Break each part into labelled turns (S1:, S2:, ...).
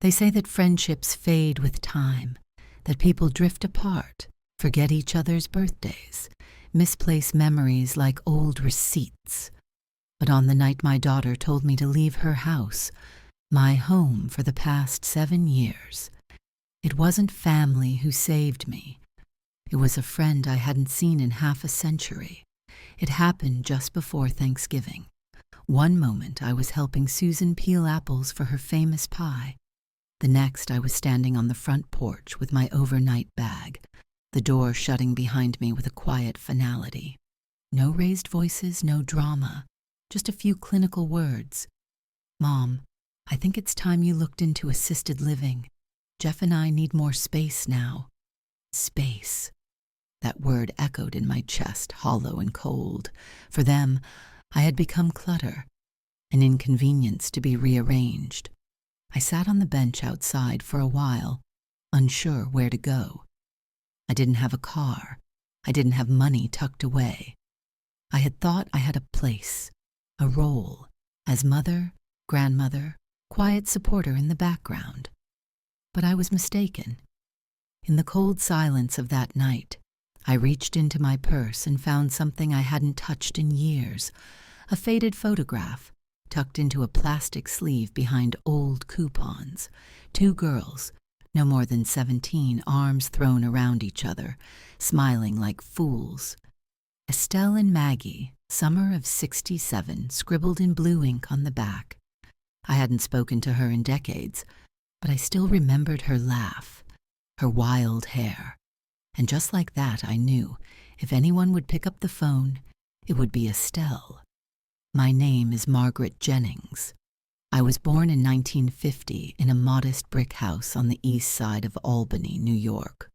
S1: They say that friendships fade with time, that people drift apart, forget each other's birthdays, misplace memories like old receipts. But on the night my daughter told me to leave her house, my home for the past 7 years, it wasn't family who saved me. It was a friend I hadn't seen in half a century. It happened just before Thanksgiving. One moment I was helping Susan peel apples for her famous pie. The next I was standing on the front porch with my overnight bag, the door shutting behind me with a quiet finality. No raised voices, no drama, just a few clinical words. "Mom, I think it's time you looked into assisted living. Jeff and I need more space now." Space. That word echoed in my chest, hollow and cold. For them, I had become clutter, an inconvenience to be rearranged. I sat on the bench outside for a while, unsure where to go. I didn't have a car. I didn't have money tucked away. I had thought I had a place, a role, as mother, grandmother, quiet supporter in the background. But I was mistaken. In the cold silence of that night, I reached into my purse and found something I hadn't touched in years, a faded photograph tucked into a plastic sleeve behind old coupons. 2 girls, no more than 17, arms thrown around each other, smiling like fools. Estelle and Maggie, summer of '67, scribbled in blue ink on the back. I hadn't spoken to her in decades, but I still remembered her laugh, her wild hair. And just like that, I knew if anyone would pick up the phone, it would be Estelle. My name is Margaret Jennings. I was born in 1950 in a modest brick house on the east side of Albany, New York.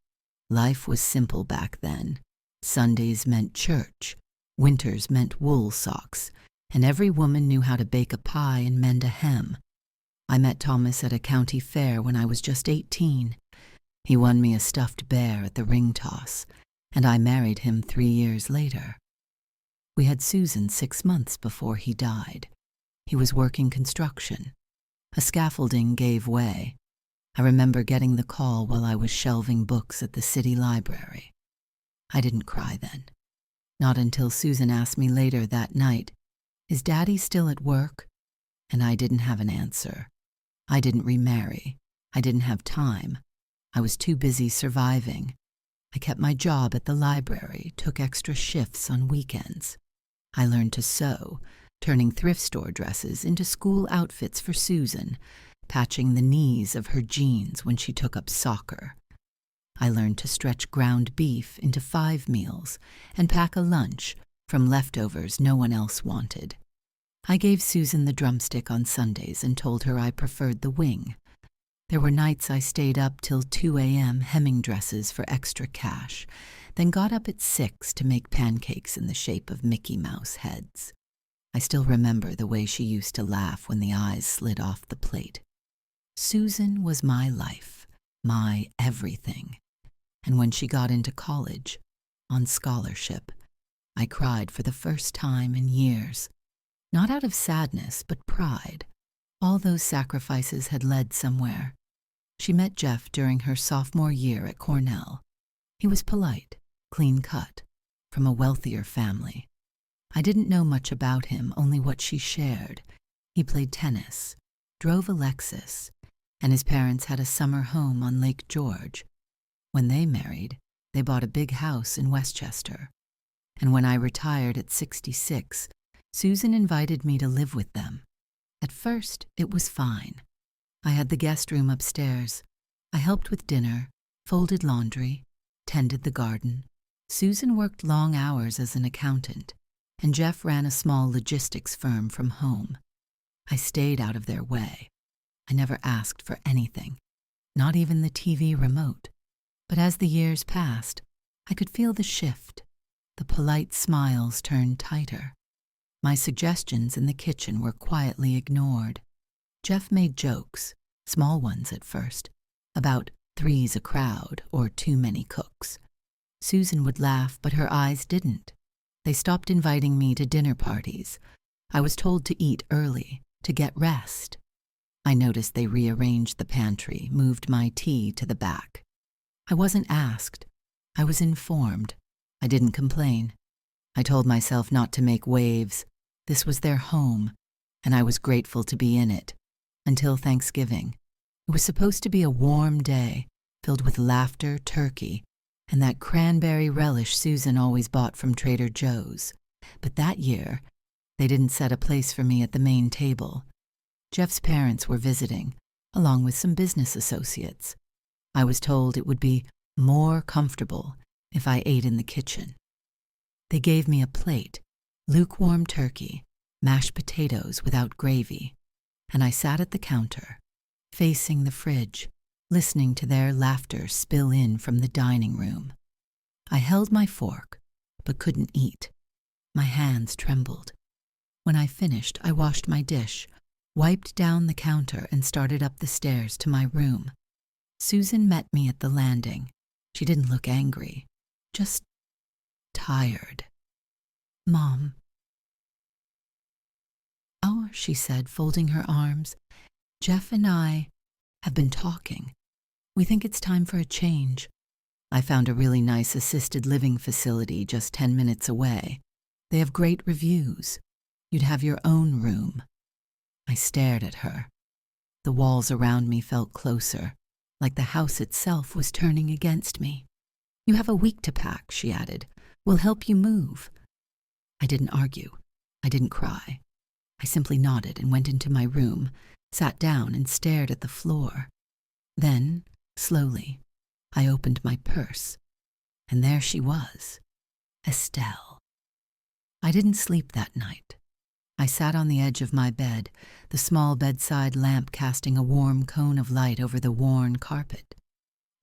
S1: Life was simple back then. Sundays meant church, winters meant wool socks, and every woman knew how to bake a pie and mend a hem. I met Thomas at a county fair when I was just 18. He won me a stuffed bear at the ring toss, and I married him 3 years later. We had Susan 6 months before he died. He was working construction. A scaffolding gave way. I remember getting the call while I was shelving books at the city library. I didn't cry then. Not until Susan asked me later that night, "Is Daddy still at work?" And I didn't have an answer. I didn't remarry. I didn't have time. I was too busy surviving. I kept my job at the library, took extra shifts on weekends. I learned to sew, turning thrift store dresses into school outfits for Susan, patching the knees of her jeans when she took up soccer. I learned to stretch ground beef into 5 meals and pack a lunch from leftovers no one else wanted. I gave Susan the drumstick on Sundays and told her I preferred the wing. There were nights I stayed up till 2 a.m. hemming dresses for extra cash, then got up at 6 to make pancakes in the shape of Mickey Mouse heads. I still remember the way she used to laugh when the eyes slid off the plate. Susan was my life, my everything. And when she got into college, on scholarship, I cried for the first time in years. Not out of sadness, but pride. All those sacrifices had led somewhere. She met Jeff during her sophomore year at Cornell. He was polite, clean-cut, from a wealthier family. I didn't know much about him, only what she shared. He played tennis, drove a Lexus, and his parents had a summer home on Lake George. When they married, they bought a big house in Westchester. And when I retired at 66, Susan invited me to live with them. At first, it was fine. I had the guest room upstairs. I helped with dinner, folded laundry, tended the garden. Susan worked long hours as an accountant, and Jeff ran a small logistics firm from home. I stayed out of their way. I never asked for anything, not even the TV remote. But as the years passed, I could feel the shift. The polite smiles turned tighter. My suggestions in the kitchen were quietly ignored. Jeff made jokes, small ones at first, about 3's a crowd or too many cooks. Susan would laugh, but her eyes didn't. They stopped inviting me to dinner parties. I was told to eat early, to get rest. I noticed they rearranged the pantry, moved my tea to the back. I wasn't asked. I was informed. I didn't complain. I told myself not to make waves. This was their home, and I was grateful to be in it. Until Thanksgiving. It was supposed to be a warm day, filled with laughter, turkey, and that cranberry relish Susan always bought from Trader Joe's. But that year, they didn't set a place for me at the main table. Jeff's parents were visiting, along with some business associates. I was told it would be more comfortable if I ate in the kitchen. They gave me a plate, lukewarm turkey, mashed potatoes without gravy, and I sat at the counter, facing the fridge, listening to their laughter spill in from the dining room. I held my fork, but couldn't eat. My hands trembled. When I finished, I washed my dish, wiped down the counter, and started up the stairs to my room. Susan met me at the landing. She didn't look angry, just tired. "Mom." "Oh," she said, folding her arms. "Jeff and I have been talking. We think it's time for a change. I found a really nice assisted living facility just 10 minutes away. They have great reviews. You'd have your own room." I stared at her. The walls around me felt closer, like the house itself was turning against me. "You have a week to pack," she added. "We'll help you move." I didn't argue. I didn't cry. I simply nodded and went into my room, sat down and stared at the floor. Then, slowly, I opened my purse, and there she was, Estelle. I didn't sleep that night. I sat on the edge of my bed, the small bedside lamp casting a warm cone of light over the worn carpet.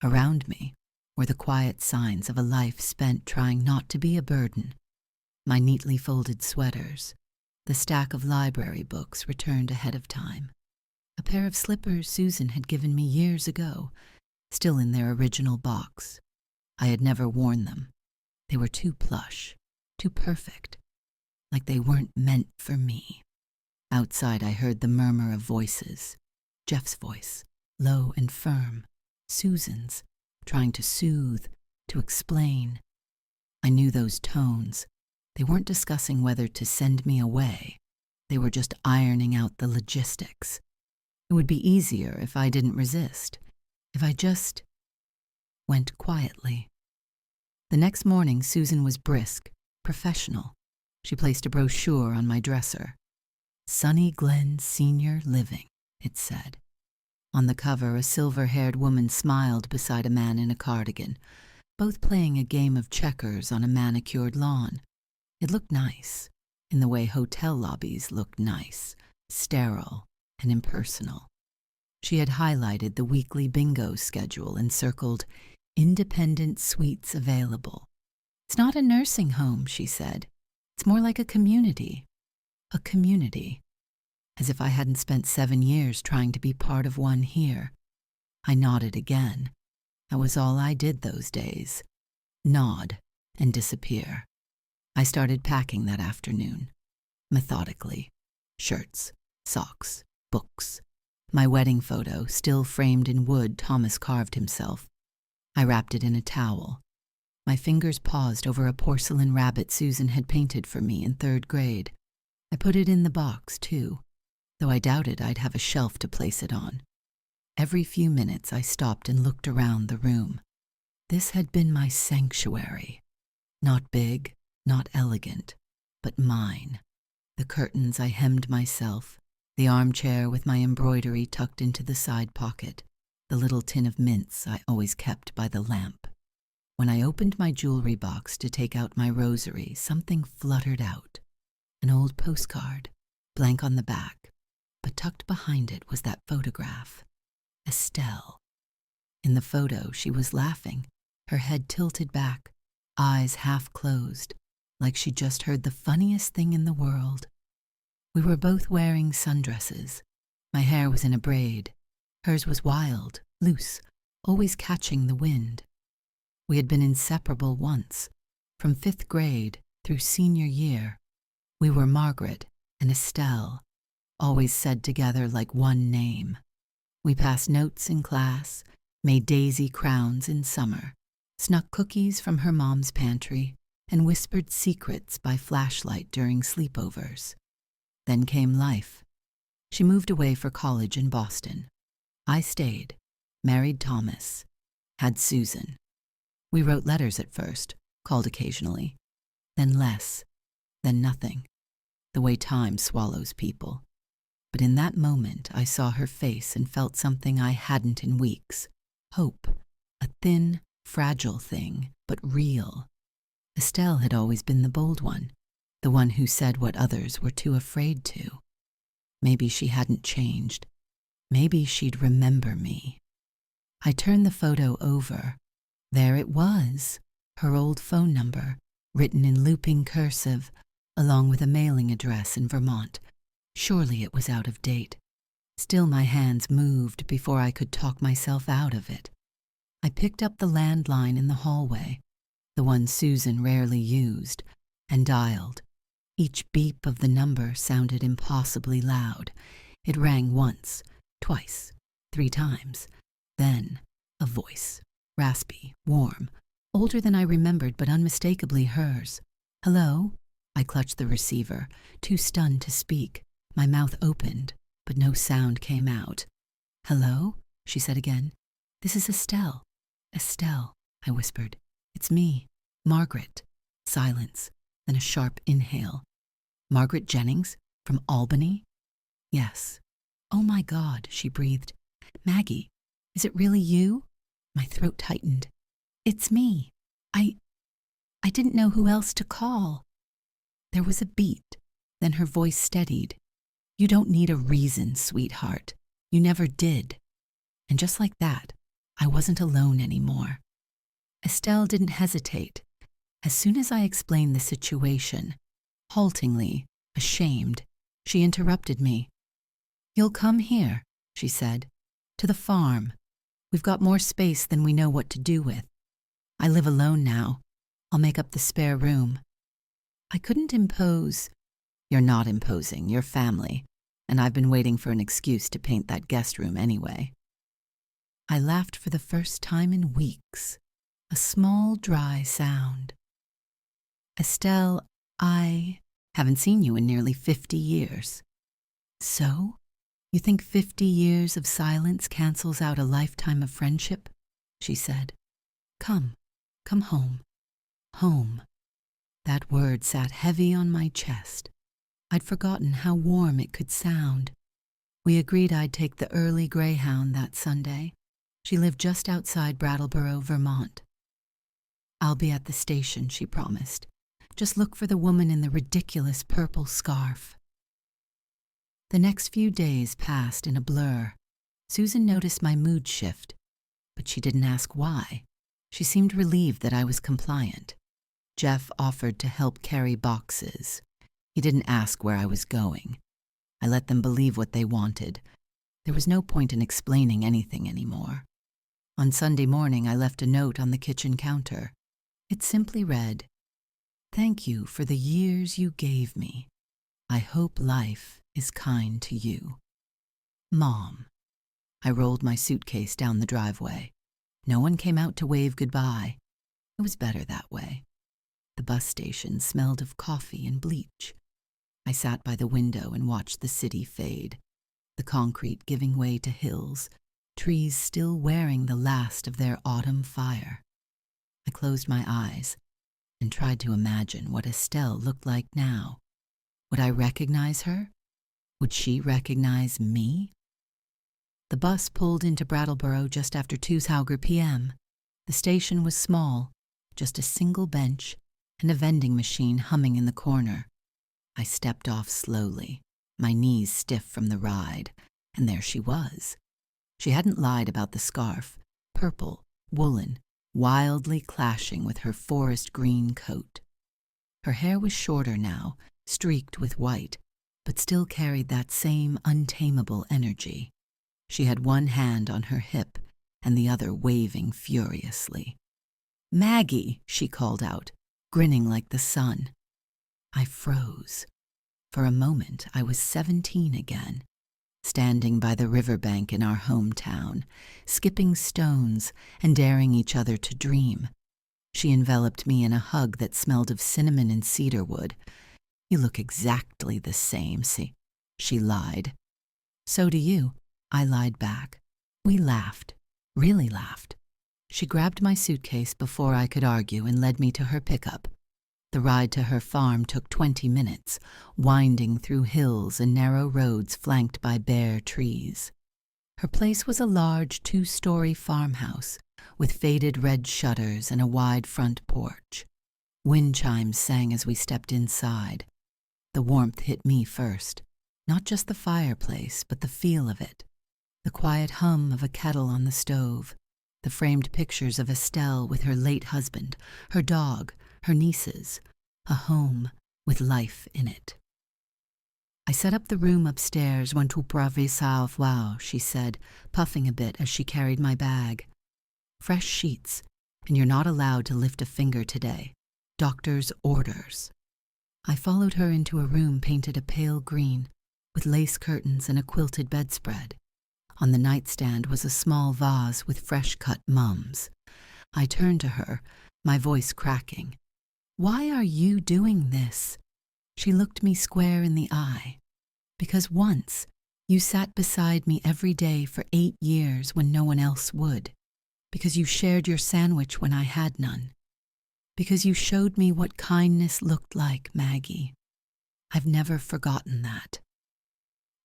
S1: Around me were the quiet signs of a life spent trying not to be a burden. My neatly folded sweaters, the stack of library books returned ahead of time, a pair of slippers Susan had given me years ago, still in their original box. I had never worn them. They were too plush, too perfect, like they weren't meant for me. Outside I heard the murmur of voices. Jeff's voice, low and firm. Susan's, trying to soothe, to explain. I knew those tones. They weren't discussing whether to send me away. They were just ironing out the logistics. It would be easier if I didn't resist, if I just went quietly. The next morning, Susan was brisk, professional. She placed a brochure on my dresser. "Sunny Glen Senior Living," it said. On the cover, a silver-haired woman smiled beside a man in a cardigan, both playing a game of checkers on a manicured lawn. It looked nice, in the way hotel lobbies look nice, sterile and impersonal. She had highlighted the weekly bingo schedule and circled "Independent suites available." "It's not a nursing home," she said. "It's more like a community." A community. As if I hadn't spent 7 years trying to be part of one here. I nodded again. That was all I did those days. Nod and disappear. I started packing that afternoon. Methodically. Shirts, socks, books. My wedding photo, still framed in wood Thomas carved himself. I wrapped it in a towel. My fingers paused over a porcelain rabbit Susan had painted for me in 3rd grade. I put it in the box, too, though I doubted I'd have a shelf to place it on. Every few minutes I stopped and looked around the room. This had been my sanctuary. Not big, not elegant, but mine. The curtains I hemmed myself, the armchair with my embroidery tucked into the side pocket, the little tin of mints I always kept by the lamp. When I opened my jewelry box to take out my rosary, something fluttered out. An old postcard, blank on the back, but tucked behind it was that photograph. Estelle. In the photo, she was laughing, her head tilted back, eyes half closed, like she'd just heard the funniest thing in the world. We were both wearing sundresses. My hair was in a braid. Hers was wild, loose, always catching the wind. We had been inseparable once, from 5th grade through senior year. We were Margaret and Estelle, always said together like one name. We passed notes in class, made daisy crowns in summer, snuck cookies from her mom's pantry, and whispered secrets by flashlight during sleepovers. Then came life. She moved away for college in Boston. I stayed, married Thomas, had Susan. We wrote letters at first, called occasionally, then less, then nothing, the way time swallows people. But in that moment, I saw her face and felt something I hadn't in weeks. Hope, a thin, fragile thing, but real. Estelle had always been the bold one, the one who said what others were too afraid to. Maybe she hadn't changed. Maybe she'd remember me. I turned the photo over. There it was, her old phone number, written in looping cursive, along with a mailing address in Vermont. Surely it was out of date. Still my hands moved before I could talk myself out of it. I picked up the landline in the hallway, the one Susan rarely used, and dialed. Each beep of the number sounded impossibly loud. It rang once, twice, 3 times. Then, a voice, raspy, warm, older than I remembered but unmistakably hers. "Hello?" I clutched the receiver, too stunned to speak. My mouth opened, but no sound came out. "Hello?" she said again. "This is Estelle." "Estelle," I whispered. "It's me, Margaret." Silence, then a sharp inhale. "Margaret Jennings? From Albany?" "Yes." "Oh my God," she breathed. "Maggie, is it really you?" My throat tightened. "It's me. I didn't know who else to call." There was a beat, then her voice steadied. "You don't need a reason, sweetheart. You never did." And just like that, I wasn't alone anymore. Estelle didn't hesitate. As soon as I explained the situation, haltingly, ashamed, she interrupted me. "You'll come here," she said, "to the farm. We've got more space than we know what to do with. I live alone now. I'll make up the spare room." I couldn't impose. "You're not imposing, you're family, and I've been waiting for an excuse to paint that guest room anyway." I laughed for the first time in weeks, a small, dry sound. "Estelle, I haven't seen you in nearly 50 years. So? You think 50 years of silence cancels out a lifetime of friendship?" she said. Come home. Home. That word sat heavy on my chest. I'd forgotten how warm it could sound. We agreed I'd take the early Greyhound that Sunday. She lived just outside Brattleboro, Vermont. "I'll be at the station," she promised. "Just look for the woman in the ridiculous purple scarf." The next few days passed in a blur. Susan noticed my mood shift, but she didn't ask why. She seemed relieved that I was compliant. Jeff offered to help carry boxes. He didn't ask where I was going. I let them believe what they wanted. There was no point in explaining anything anymore. On Sunday morning, I left a note on the kitchen counter. It simply read, "Thank you for the years you gave me. I hope life is kind to you. Mom." I rolled my suitcase down the driveway. No one came out to wave goodbye. It was better that way. The bus station smelled of coffee and bleach. I sat by the window and watched the city fade, the concrete giving way to hills, trees still wearing the last of their autumn fire. I closed my eyes and tried to imagine what Estelle looked like now. Would I recognize her? Would she recognize me? The bus pulled into Brattleboro just after 2:00 p.m. The station was small, just a single bench and a vending machine humming in the corner. I stepped off slowly, my knees stiff from the ride, and there she was. She hadn't lied about the scarf, purple, woolen, wildly clashing with her forest green coat. Her hair was shorter now, streaked with white, but still carried that same untamable energy. She had one hand on her hip and the other waving furiously. "Maggie," she called out, grinning like the sun. I froze. For a moment, I was 17 again, standing by the riverbank in our hometown, skipping stones and daring each other to dream. She enveloped me in a hug that smelled of cinnamon and cedarwood. "You look exactly the same, see," she lied. "So do you," I lied back. We laughed, really laughed. She grabbed my suitcase before I could argue and led me to her pickup. The ride to her farm took 20 minutes, winding through hills and narrow roads flanked by bare trees. Her place was a large 2-story farmhouse with faded red shutters and a wide front porch. Wind chimes sang as we stepped inside. The warmth hit me first, not just the fireplace, but the feel of it. The quiet hum of a kettle on the stove, the framed pictures of Estelle with her late husband, her dog, her nieces, a home with life in it. "I set up the room upstairs when tu pourras savoir," she said, puffing a bit as she carried my bag. "Fresh sheets, and you're not allowed to lift a finger today. Doctor's orders." I followed her into a room painted a pale green, with lace curtains and a quilted bedspread. On the nightstand was a small vase with fresh-cut mums. I turned to her, my voice cracking. "Why are you doing this?" She looked me square in the eye. "Because once you sat beside me every day for 8 years when no one else would. Because you shared your sandwich when I had none. Because you showed me what kindness looked like, Maggie. I've never forgotten that."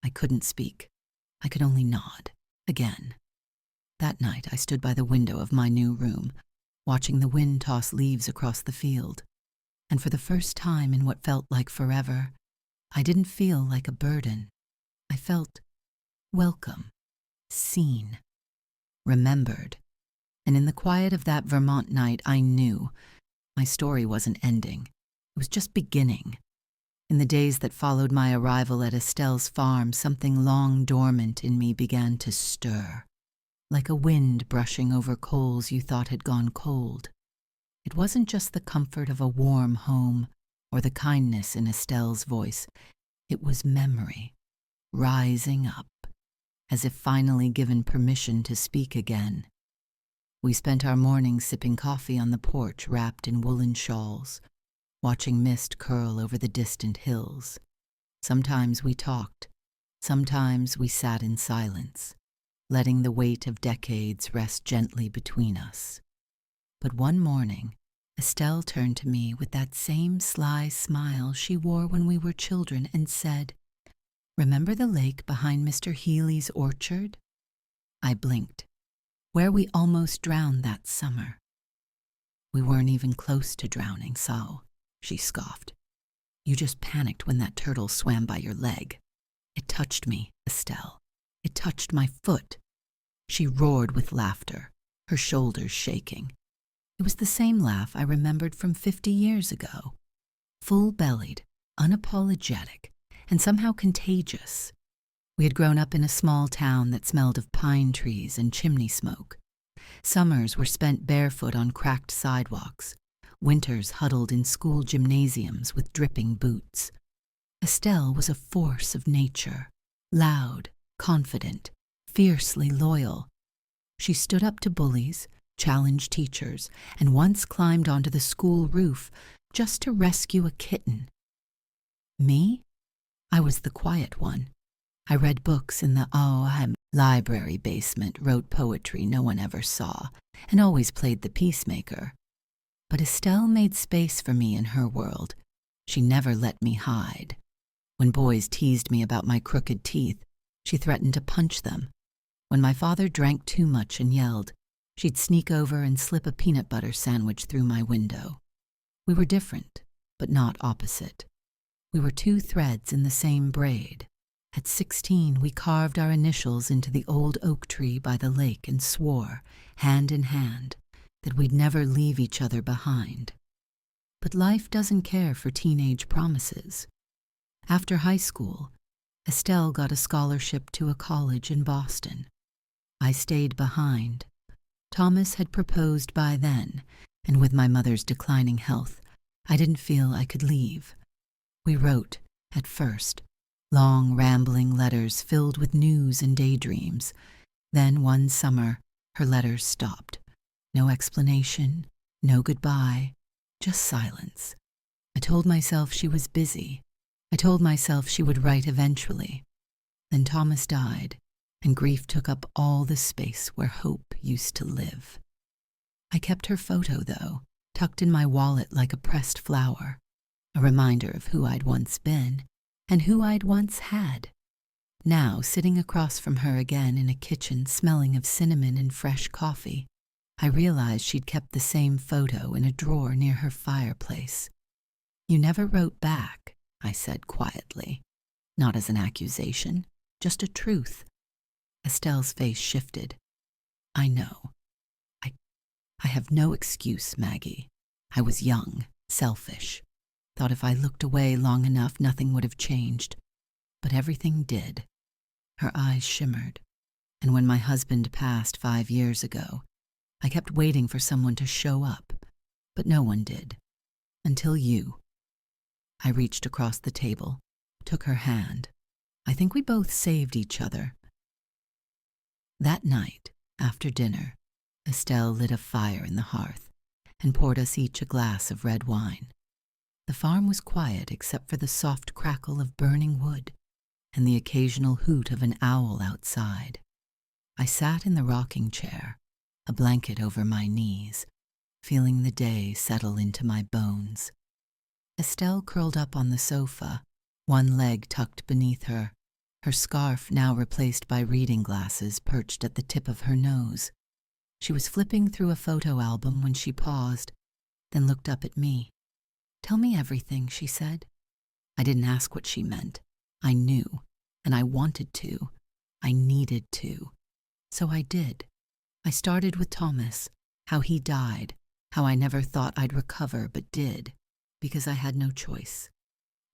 S1: I couldn't speak. I could only nod, again. That night I stood by the window of my new room, watching the wind toss leaves across the field. And for the first time in what felt like forever, I didn't feel like a burden. I felt welcome, seen, remembered. And in the quiet of that Vermont night, I knew my story wasn't ending. It was just beginning. In the days that followed my arrival at Estelle's farm, something long dormant in me began to stir, like a wind brushing over coals you thought had gone cold. It wasn't just the comfort of a warm home or the kindness in Estelle's voice. It was memory, rising up, as if finally given permission to speak again. We spent our mornings sipping coffee on the porch wrapped in woolen shawls, watching mist curl over the distant hills. Sometimes we talked, sometimes we sat in silence, letting the weight of decades rest gently between us. But one morning, Estelle turned to me with that same sly smile she wore when we were children and said, "Remember the lake behind Mr. Healy's orchard?" I blinked. "Where we almost drowned that summer." "We weren't even close to drowning, so," she scoffed. "You just panicked when that turtle swam by your leg." "It touched me, Estelle. It touched my foot." She roared with laughter, her shoulders shaking. It was the same laugh I remembered from 50 years ago. Full-bellied, unapologetic, and somehow contagious. We had grown up in a small town that smelled of pine trees and chimney smoke. Summers were spent barefoot on cracked sidewalks, winters huddled in school gymnasiums with dripping boots. Estelle was a force of nature, loud, confident, fiercely loyal. She stood up to bullies, challenged teachers, and once climbed onto the school roof just to rescue a kitten. Me? I was the quiet one. I read books in the library basement, wrote poetry no one ever saw, and always played the peacemaker. But Estelle made space for me in her world. She never let me hide. When boys teased me about my crooked teeth, she threatened to punch them. When my father drank too much and yelled, she'd sneak over and slip a peanut butter sandwich through my window. We were different, but not opposite. We were 2 threads in the same braid. At 16, we carved our initials into the old oak tree by the lake and swore, hand in hand, that we'd never leave each other behind. But life doesn't care for teenage promises. After high school, Estelle got a scholarship to a college in Boston. I stayed behind. Thomas had proposed by then, and with my mother's declining health, I didn't feel I could leave. We wrote, At first, long, rambling letters filled with news and daydreams. Then one summer, her letters stopped. No explanation, no goodbye, just silence. I told myself she was busy. I told myself she would write eventually. Then Thomas died, and grief took up all the space where hope used to live. I kept her photo, though, tucked in my wallet like a pressed flower, a reminder of who I'd once been and who I'd once had. Now, sitting across from her again in a kitchen smelling of cinnamon and fresh coffee, I realized she'd kept the same photo in a drawer near her fireplace. "You never wrote back," I said quietly. Not as an accusation, just a truth. Estelle's face shifted. "I know. I have no excuse, Maggie. I was young, selfish. Thought if I looked away long enough, nothing would have changed. But everything did." Her eyes shimmered. "And when my husband passed 5 years ago, I kept waiting for someone to show up, but no one did. Until you." I reached across the table, took her hand. I think we both saved each other. That night, after dinner, Estelle lit a fire in the hearth and poured us each a glass of red wine. The farm was quiet except for the soft crackle of burning wood and the occasional hoot of an owl outside. I sat in the rocking chair, a blanket over my knees, feeling the day settle into my bones. Estelle curled up on the sofa, one leg tucked beneath her, her scarf now replaced by reading glasses perched at the tip of her nose. She was flipping through a photo album when she paused, then looked up at me. "Tell me everything," she said. I didn't ask what she meant. I knew, and I wanted to. I needed to. So I did. I started with Thomas, how he died, how I never thought I'd recover but did, because I had no choice.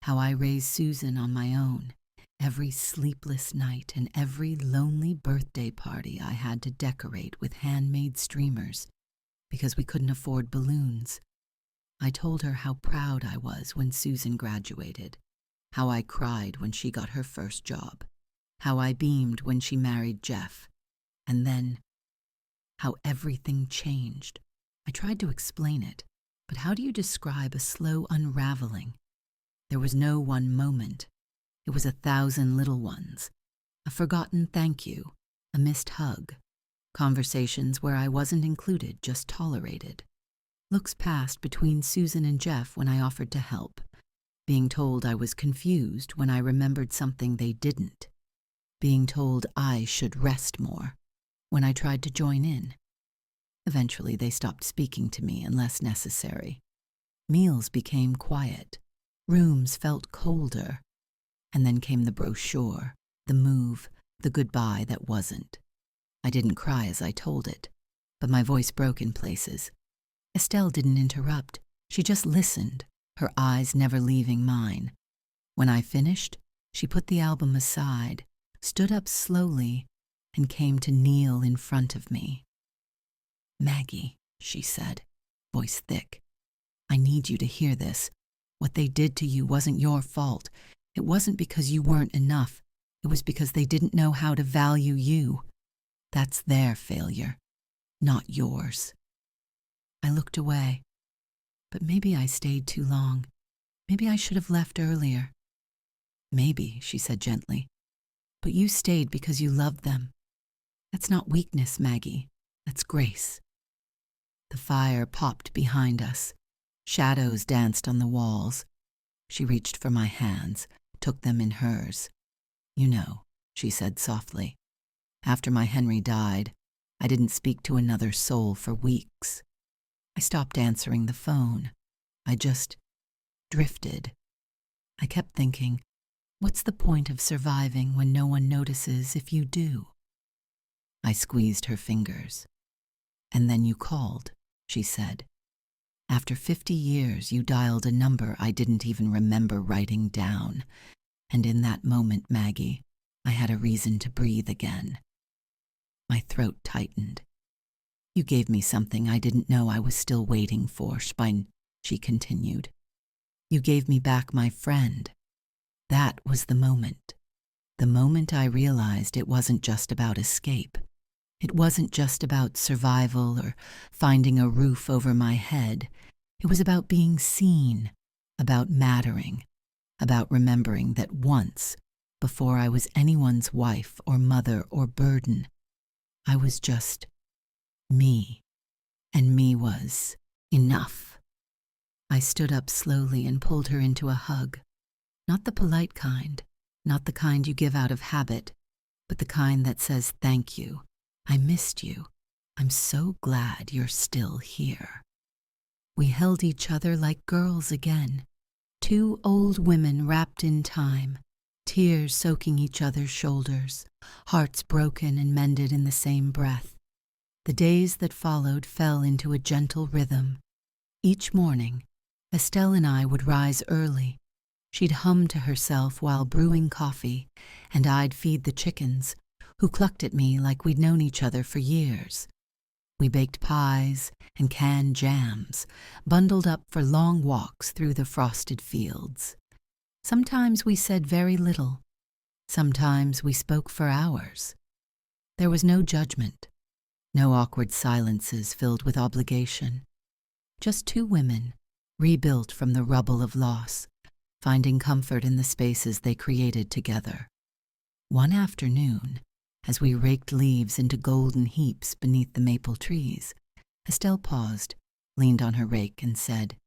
S1: How I raised Susan on my own, every sleepless night and every lonely birthday party I had to decorate with handmade streamers because we couldn't afford balloons. I told her how proud I was when Susan graduated, how I cried when she got her first job, how I beamed when she married Jeff, and then how everything changed. I tried to explain it, but how do you describe a slow unraveling? There was no one moment. It was 1,000 little ones, a forgotten thank you, a missed hug, conversations where I wasn't included, just tolerated, looks passed between Susan and Jeff when I offered to help, being told I was confused when I remembered something they didn't, being told I should rest more when I tried to join in. Eventually they stopped speaking to me unless necessary. Meals became quiet, rooms felt colder. And then came the brochure, the move, the goodbye that wasn't. I didn't cry as I told it, but my voice broke in places. Estelle didn't interrupt. She just listened, her eyes never leaving mine. When I finished, she put the album aside, stood up slowly, and came to kneel in front of me. "Maggie," she said, voice thick, "I need you to hear this. What they did to you wasn't your fault. It wasn't because you weren't enough. It was because they didn't know how to value you. That's their failure, not yours." I looked away. But maybe I stayed too long. Maybe I should have left earlier. "Maybe," she said gently. "But you stayed because you loved them. That's not weakness, Maggie. That's grace." The fire popped behind us. Shadows danced on the walls. She reached for my hands, took them in hers. "You know," she said softly, "after my Henry died, I didn't speak to another soul for weeks. I stopped answering the phone. I just drifted. I kept thinking, what's the point of surviving when no one notices if you do?" I squeezed her fingers. "And then you called," she said. "After 50 years, you dialed a number I didn't even remember writing down. And in that moment, Maggie, I had a reason to breathe again." My throat tightened. "You gave me something I didn't know I was still waiting for, Schwein," she continued. "You gave me back my friend. That was the moment I realized it wasn't just about escape. It wasn't just about survival or finding a roof over my head. It was about being seen, about mattering, about remembering that once, before I was anyone's wife or mother or burden, I was just me, and me was enough. I stood up slowly and pulled her into a hug. Not the polite kind, not the kind you give out of habit, but the kind that says thank you. I missed you. I'm so glad you're still here. We held each other like girls again, two old women wrapped in time, tears soaking each other's shoulders, hearts broken and mended in the same breath. The days that followed fell into a gentle rhythm. Each morning, Estelle and I would rise early. She'd hum to herself while brewing coffee, and I'd feed the chickens, who clucked at me like we'd known each other for years. We baked pies and canned jams, bundled up for long walks through the frosted fields. Sometimes we said very little. Sometimes we spoke for hours. There was no judgment, no awkward silences filled with obligation. Just two women, rebuilt from the rubble of loss, finding comfort in the spaces they created together. One afternoon, as we raked leaves into golden heaps beneath the maple trees, Estelle paused, leaned on her rake, and said,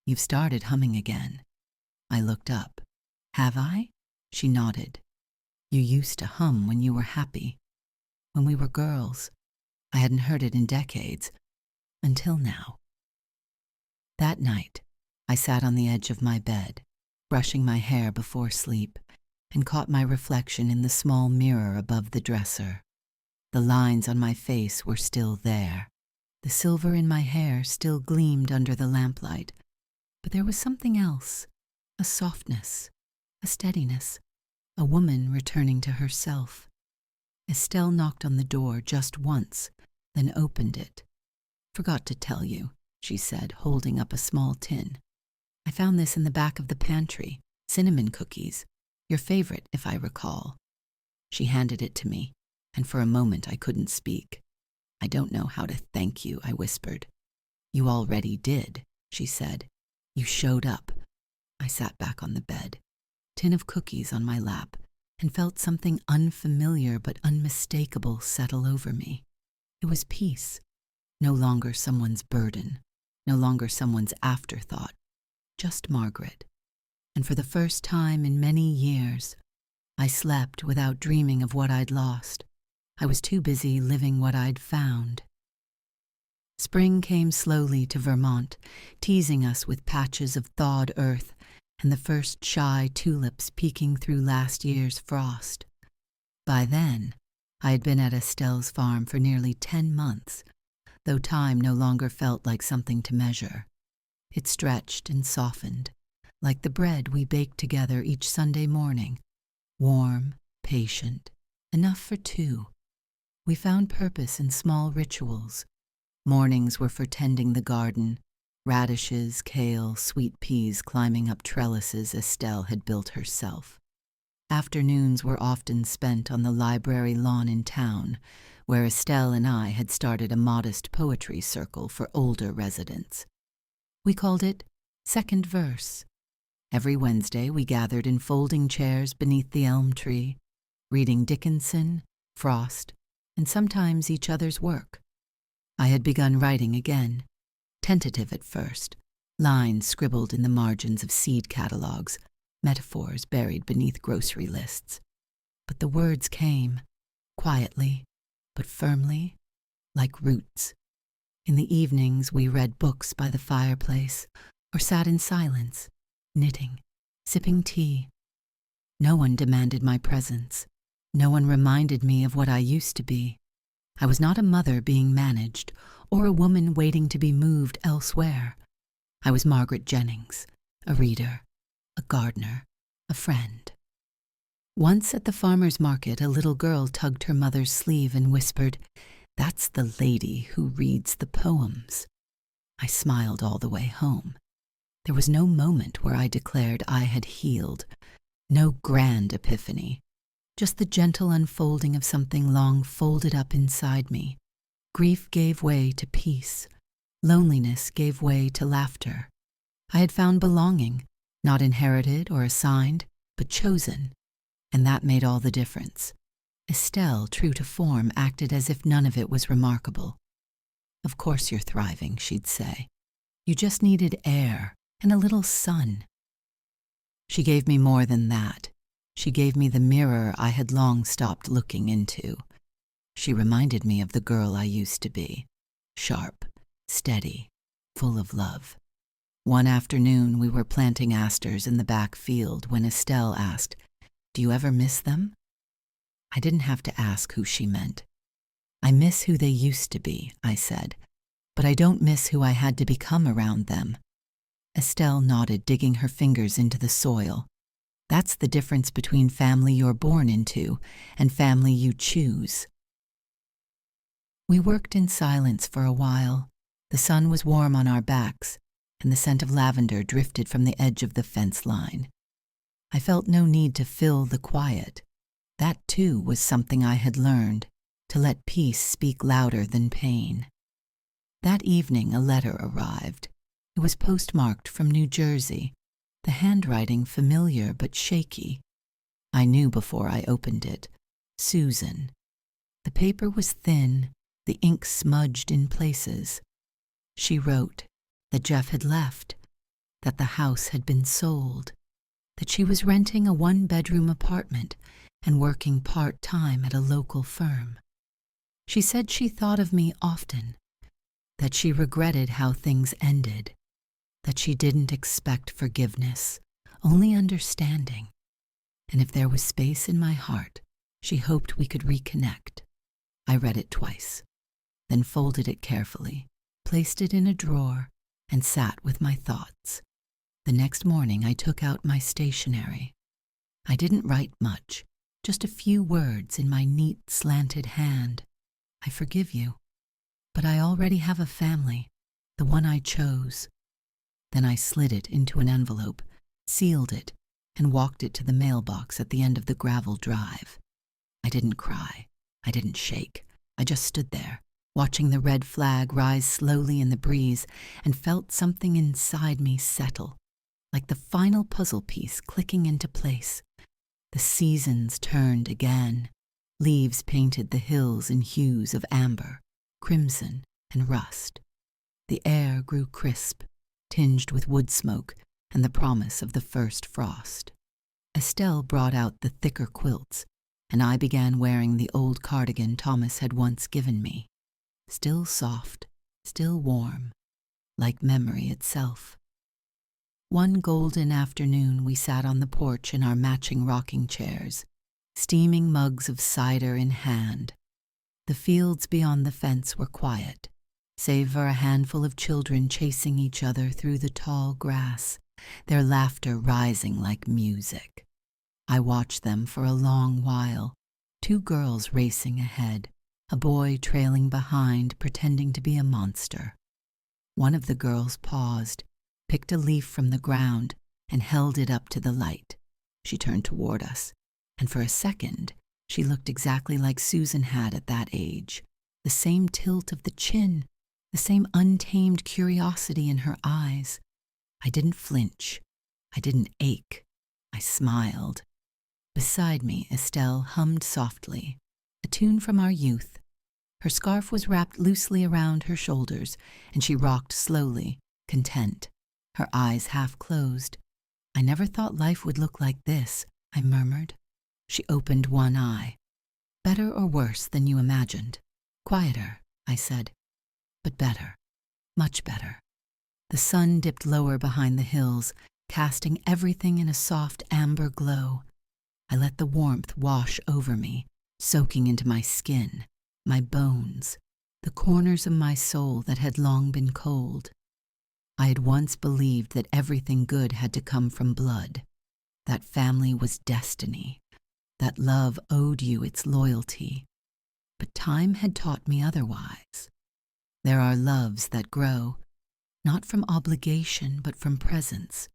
S1: "You've started humming again." I looked up. "Have I?" She nodded. "You used to hum when you were happy. When we were girls. I hadn't heard it in decades. Until now." That night, I sat on the edge of my bed, brushing my hair before sleep, and caught my reflection in the small mirror above the dresser. The lines on my face were still there. The silver in my hair still gleamed under the lamplight. But there was something else, a softness, a steadiness, a woman returning to herself. Estelle knocked on the door just once, then opened it. "Forgot to tell you," she said, holding up a small tin. "I found this in the back of the pantry, cinnamon cookies. Your favorite, if I recall." She handed it to me, and for a moment I couldn't speak. "I don't know how to thank you," I whispered. "You already did," she said. "You showed up." I sat back on the bed, tin of cookies on my lap, and felt something unfamiliar but unmistakable settle over me. It was peace. No longer someone's burden, no longer someone's afterthought, just Margaret. And for the first time in many years, I slept without dreaming of what I'd lost. I was too busy living what I'd found. Spring came slowly to Vermont, teasing us with patches of thawed earth and the first shy tulips peeking through last year's frost. By then, I had been at Estelle's farm for nearly 10 months, though time no longer felt like something to measure. It stretched and softened, like the bread we baked together each Sunday morning, warm, patient, enough for two. We found purpose in small rituals. Mornings were for tending the garden, radishes, kale, sweet peas climbing up trellises Estelle had built herself. Afternoons were often spent on the library lawn in town, where Estelle and I had started a modest poetry circle for older residents. We called it Second Verse. Every Wednesday we gathered in folding chairs beneath the elm tree, reading Dickinson, Frost, and sometimes each other's work. I had begun writing again, tentative at first, lines scribbled in the margins of seed catalogs, metaphors buried beneath grocery lists. But the words came, quietly, but firmly, like roots. In the evenings we read books by the fireplace, or sat in silence, knitting, sipping tea. No one demanded my presence. No one reminded me of what I used to be. I was not a mother being managed, or a woman waiting to be moved elsewhere. I was Margaret Jennings, a reader, a gardener, a friend. Once at the farmer's market, a little girl tugged her mother's sleeve and whispered, "That's the lady who reads the poems." I smiled all the way home. There was no moment where I declared I had healed, No grand epiphany, just the gentle unfolding of something long folded up inside me. Grief gave way to peace. Loneliness gave way to laughter. I had found belonging, not inherited or assigned, but chosen, and that made all the difference. Estelle, true to form, acted as if none of it was remarkable. "Of course you're thriving," she'd say. "You just needed air and a little sun." She gave me more than that. She gave me the mirror I had long stopped looking into. She reminded me of the girl I used to be, sharp, steady, full of love. One afternoon we were planting asters in the back field when Estelle asked, "Do you ever miss them?" I didn't have to ask who she meant. "I miss who they used to be," I said, "but I don't miss who I had to become around them." Estelle nodded, digging her fingers into the soil. "That's the difference between family you're born into and family you choose." We worked in silence for a while. The sun was warm on our backs, and the scent of lavender drifted from the edge of the fence line. I felt no need to fill the quiet. That, too, was something I had learned, to let peace speak louder than pain. That evening a letter arrived. It was postmarked from New Jersey, the handwriting familiar but shaky. I knew before I opened it. Susan. The paper was thin, the ink smudged in places. She wrote that Jeff had left, that the house had been sold, that she was renting a one-bedroom apartment and working part-time at a local firm. She said she thought of me often, that she regretted how things ended, that she didn't expect forgiveness, only understanding, and if there was space in my heart, she hoped we could reconnect. I read it twice, then folded it carefully, placed it in a drawer, and sat with my thoughts. The next morning I took out my stationery. I didn't write much, just a few words in my neat, slanted hand. "I forgive you, but I already have a family, the one I chose." Then I slid it into an envelope, sealed it, and walked it to the mailbox at the end of the gravel drive. I didn't cry. I didn't shake. I just stood there, watching the red flag rise slowly in the breeze, and felt something inside me settle, like the final puzzle piece clicking into place. The seasons turned again. Leaves painted the hills in hues of amber, crimson, and rust. The air grew crisp, tinged with wood smoke and the promise of the first frost. Estelle brought out the thicker quilts, and I began wearing the old cardigan Thomas had once given me. Still soft, still warm, like memory itself. One golden afternoon we sat on the porch in our matching rocking chairs, steaming mugs of cider in hand. The fields beyond the fence were quiet, save for a handful of children chasing each other through the tall grass, their laughter rising like music. I watched them for a long while, two girls racing ahead, a boy trailing behind, pretending to be a monster. One of the girls paused, picked a leaf from the ground, and held it up to the light. She turned toward us, and for a second she looked exactly like Susan had at that age, the same tilt of the chin, the same untamed curiosity in her eyes. I didn't flinch. I didn't ache. I smiled. Beside me, Estelle hummed softly, a tune from our youth. Her scarf was wrapped loosely around her shoulders, and she rocked slowly, content, her eyes half closed. "I never thought life would look like this," I murmured. She opened one eye. "Better or worse than you imagined?" "Quieter," I said. "But better. Much better." The sun dipped lower behind the hills, casting everything in a soft amber glow. I let the warmth wash over me, soaking into my skin, my bones, the corners of my soul that had long been cold. I had once believed that everything good had to come from blood, that family was destiny, that love owed you its loyalty. But time had taught me otherwise. There are loves that grow, not from obligation but from presence,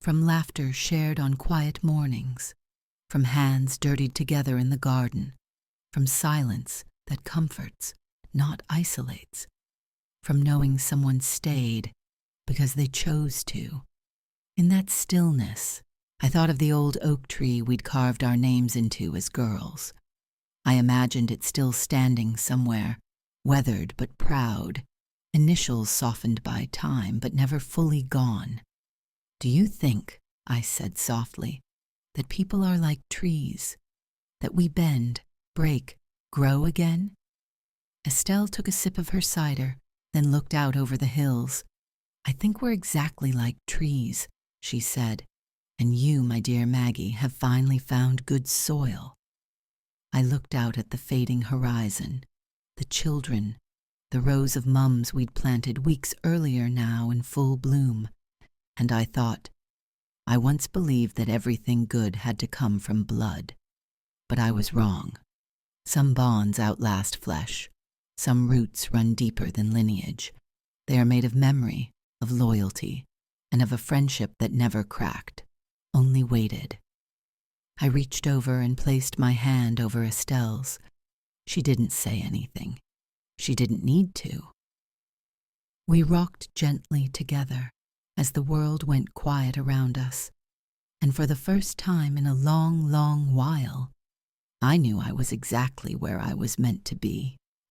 S1: from laughter shared on quiet mornings, from hands dirtied together in the garden, from silence that comforts, not isolates, from knowing someone stayed because they chose to. In that stillness, I thought of the old oak tree we'd carved our names into as girls. I imagined it still standing somewhere, weathered but proud, initials softened by time but never fully gone. "Do you think," I said softly, "that people are like trees, that we bend, break, grow again?" Estelle took a sip of her cider, then looked out over the hills. "I think we're exactly like trees," she said, "and you, my dear Maggie, have finally found good soil." I looked out at the fading horizon, the children, the rows of mums we'd planted weeks earlier now in full bloom, and I thought, I once believed that everything good had to come from blood, but I was wrong. Some bonds outlast flesh. Some roots run deeper than lineage. They are made of memory, of loyalty, and of a friendship that never cracked, only waited. I reached over and placed my hand over Estelle's. She didn't say anything. She didn't need to. We rocked gently together as the world went quiet around us, and for the first time in a long, long while, I knew I was exactly where I was meant to be.